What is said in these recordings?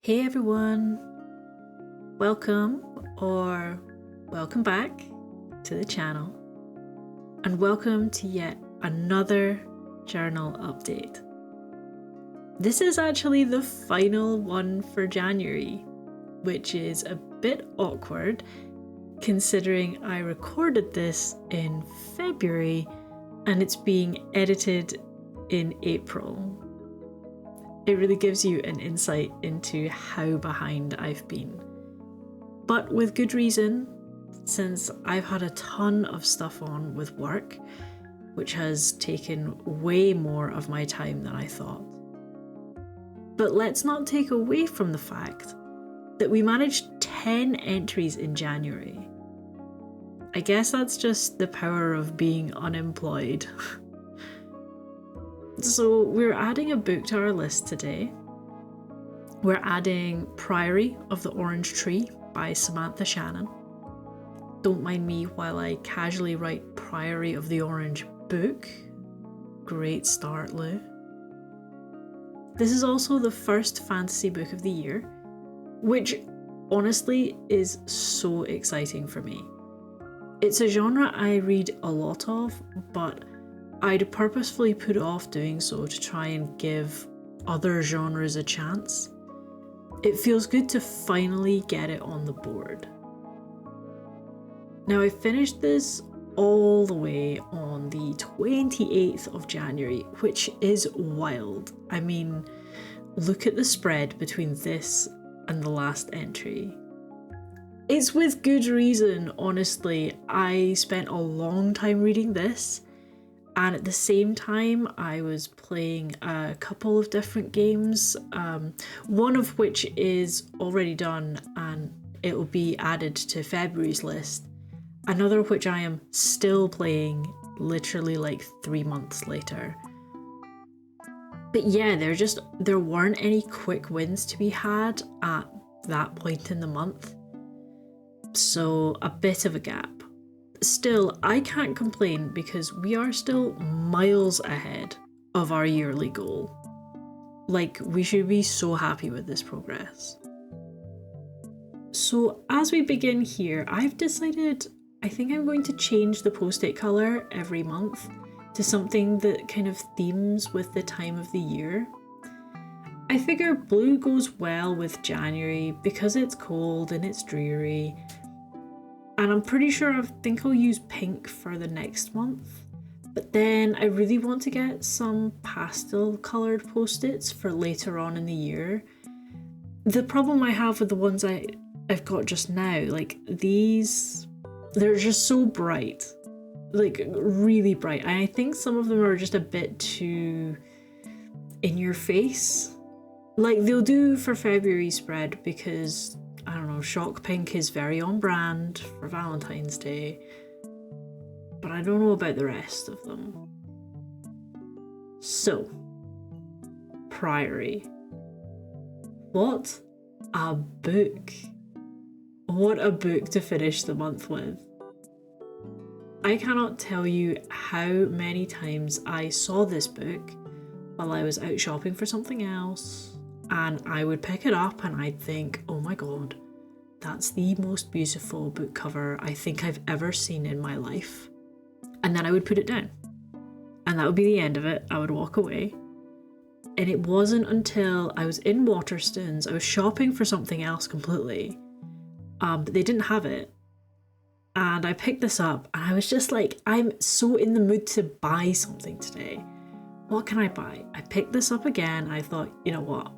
Hey everyone, welcome or welcome back to the channel, and welcome to yet another journal update. This is actually the final one for January, which is a bit awkward considering I recorded this in February and it's being edited in April. It really gives you an insight into how behind I've been. But with good reason, since I've had a ton of stuff on with work, which has taken way more of my time than I thought. But let's not take away from the fact that we managed 10 entries in January. I guess that's just the power of being unemployed. So we're adding a book to our list today. We're adding Priory of the Orange Tree by Samantha Shannon. Don't mind me while I casually write Priory of the Orange Book. Great start, Lou. This is also the first fantasy book of the year, which honestly is so exciting for me. It's a genre I read a lot of, but I'd purposefully put off doing so to try and give other genres a chance. It feels good to finally get it on the board. Now I finished this all the way on the 28th of January, which is wild. I mean, look at the spread between this and the last entry. It's with good reason, honestly. I spent a long time reading this, and at the same time I was playing a couple of different games, one of which is already done and it will be added to February's list, another of which I am still playing literally like 3 months later. But yeah, there weren't any quick wins to be had at that point in the month, so a bit of a gap. Still, I can't complain because we are still miles ahead of our yearly goal. Like, we should be so happy with this progress. So as we begin here, I've decided I think I'm going to change the post-it colour every month to something that kind of themes with the time of the year. I figure blue goes well with January because it's cold and it's dreary. And I'm pretty sure I think I'll use pink for the next month. But then I really want to get some pastel coloured post-its for later on in the year. The problem I have with the ones I've got just now, like these, they're just so bright. Like really bright. And I think some of them are just a bit too in your face. Like they'll do for February spread because I don't know, shock pink is very on brand for Valentine's Day, but I don't know about the rest of them. So, Priory. What a book. What a book to finish the month with. I cannot tell you how many times I saw this book while I was out shopping for something else, and I would pick it up and I'd think, oh my god, that's the most beautiful book cover I think I've ever seen in my life. And then I would put it down. And that would be the end of it. I would walk away. And it wasn't until I was in Waterstones, I was shopping for something else completely, but they didn't have it. And I picked this up and I was just like, I'm so in the mood to buy something today. What can I buy? I picked this up again and I thought, you know what?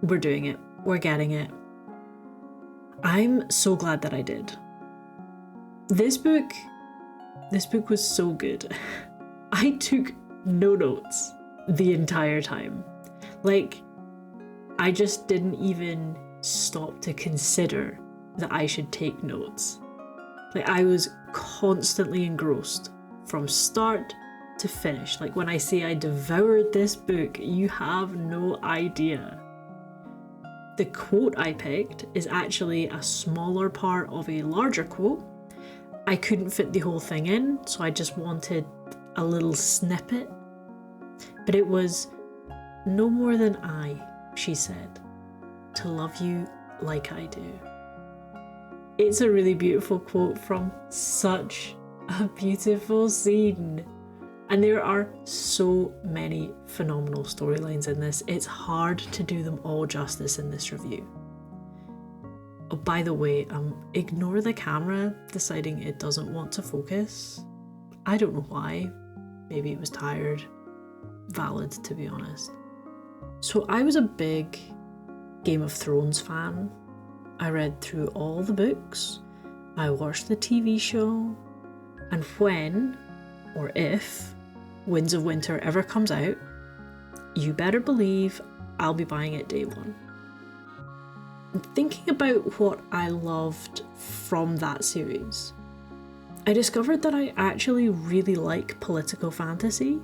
We're doing it. We're getting it. I'm so glad that I did. This book was so good. I took no notes the entire time. Like, I just didn't even stop to consider that I should take notes. Like, I was constantly engrossed from start to finish. Like, when I say I devoured this book, you have no idea. The quote I picked is actually a smaller part of a larger quote. I couldn't fit the whole thing in, so I just wanted a little snippet. But it was, "No more than I," she said. to love you like I do. It's a really beautiful quote from such a beautiful scene. And there are so many phenomenal storylines in this. It's hard to do them all justice in this review. Oh, by the way, ignore the camera deciding it doesn't want to focus. I don't know why. Maybe it was tired. Valid, to be honest. So I was a big Game of Thrones fan. I read through all the books. I watched the TV show. And when, or if, Winds of Winter ever comes out, you better believe I'll be buying it day one. And thinking about what I loved from that series, I discovered that I actually really like political fantasy.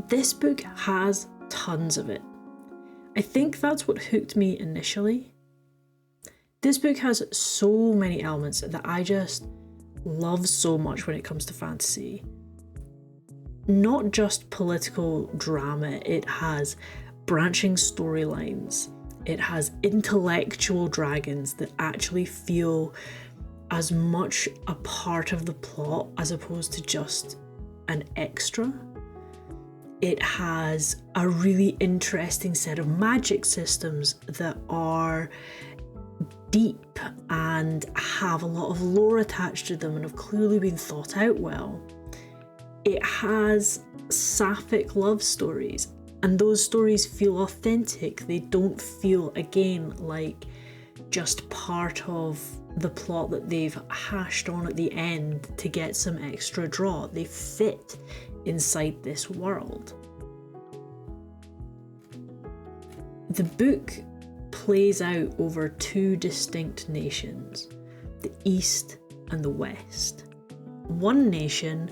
This book has tons of it. I think that's what hooked me initially. This book has so many elements that I just love so much when it comes to fantasy. Not just political drama, it has branching storylines. It has intellectual dragons that actually feel as much a part of the plot as opposed to just an extra. It has a really interesting set of magic systems that are deep and have a lot of lore attached to them and have clearly been thought out well. It has sapphic love stories, and those stories feel authentic. They don't feel, again, like just part of the plot that they've hashed on at the end to get some extra draw. They fit inside this world. The book plays out over two distinct nations, the East and the West. One nation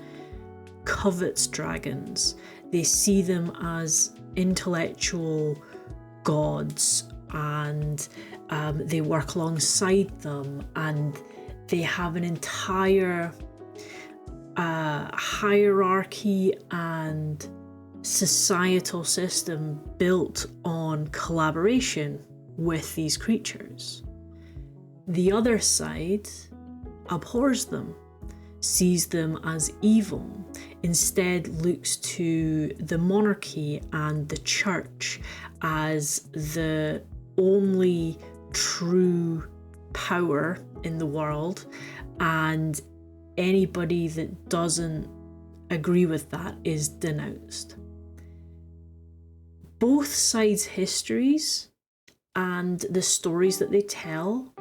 covets dragons. They see them as intellectual gods, and they work alongside them, and they have an entire hierarchy and societal system built on collaboration with these creatures. The other side abhors them, sees them as evil, instead looks to the monarchy and the church as the only true power in the world, and anybody that doesn't agree with that is denounced. Both sides' histories and the stories that they tell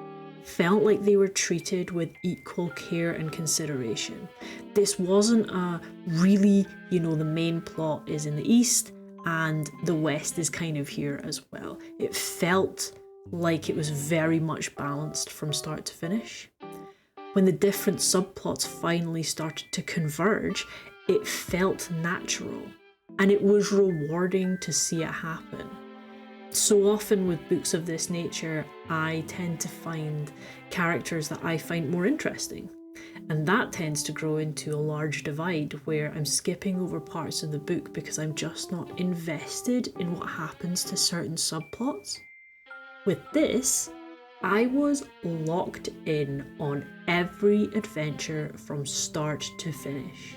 felt like they were treated with equal care and consideration. This wasn't a really, the main plot is in the East and the West is kind of here as well. It felt like it was very much balanced from start to finish. When the different subplots finally started to converge, it felt natural, and it was rewarding to see it happen. So often with books of this nature, I tend to find characters that I find more interesting. And that tends to grow into a large divide where I'm skipping over parts of the book because I'm just not invested in what happens to certain subplots. With this, I was locked in on every adventure from start to finish.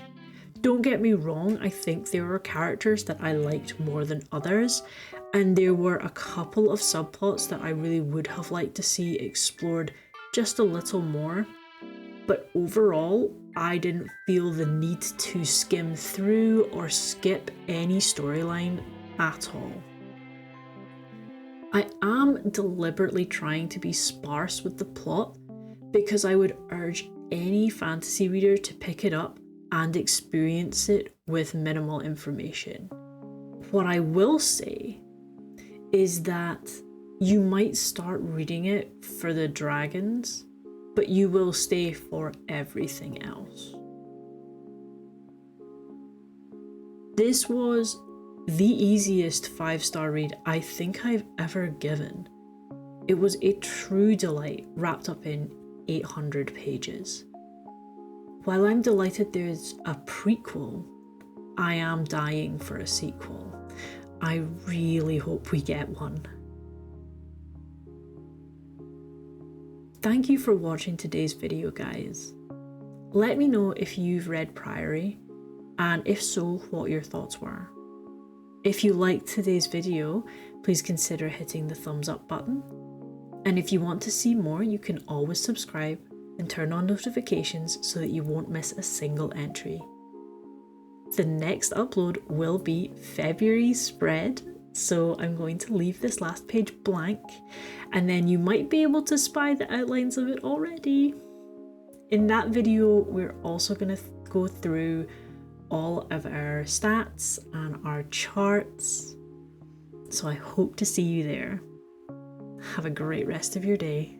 Don't get me wrong, I think there were characters that I liked more than others, and there were a couple of subplots that I really would have liked to see explored just a little more. But overall, I didn't feel the need to skim through or skip any storyline at all. I am deliberately trying to be sparse with the plot because I would urge any fantasy reader to pick it up and experience it with minimal information. What I will say is that you might start reading it for the dragons, but you will stay for everything else. This was the easiest 5-star read I think I've ever given. It was a true delight wrapped up in 800 pages. While I'm delighted there's a prequel, I am dying for a sequel. I really hope we get one. thank you for watching today's video, guys. Let me know if you've read Priory, and if so, what your thoughts were. If you liked today's video, please consider hitting the thumbs up button. And if you want to see more, you can always subscribe and turn on notifications so that you won't miss a single entry. The next upload will be February's spread, so I'm going to leave this last page blank, and then you might be able to spy the outlines of it already. In that video, we're also going to go through all of our stats and our charts, so I hope to see you there. Have a great rest of your day.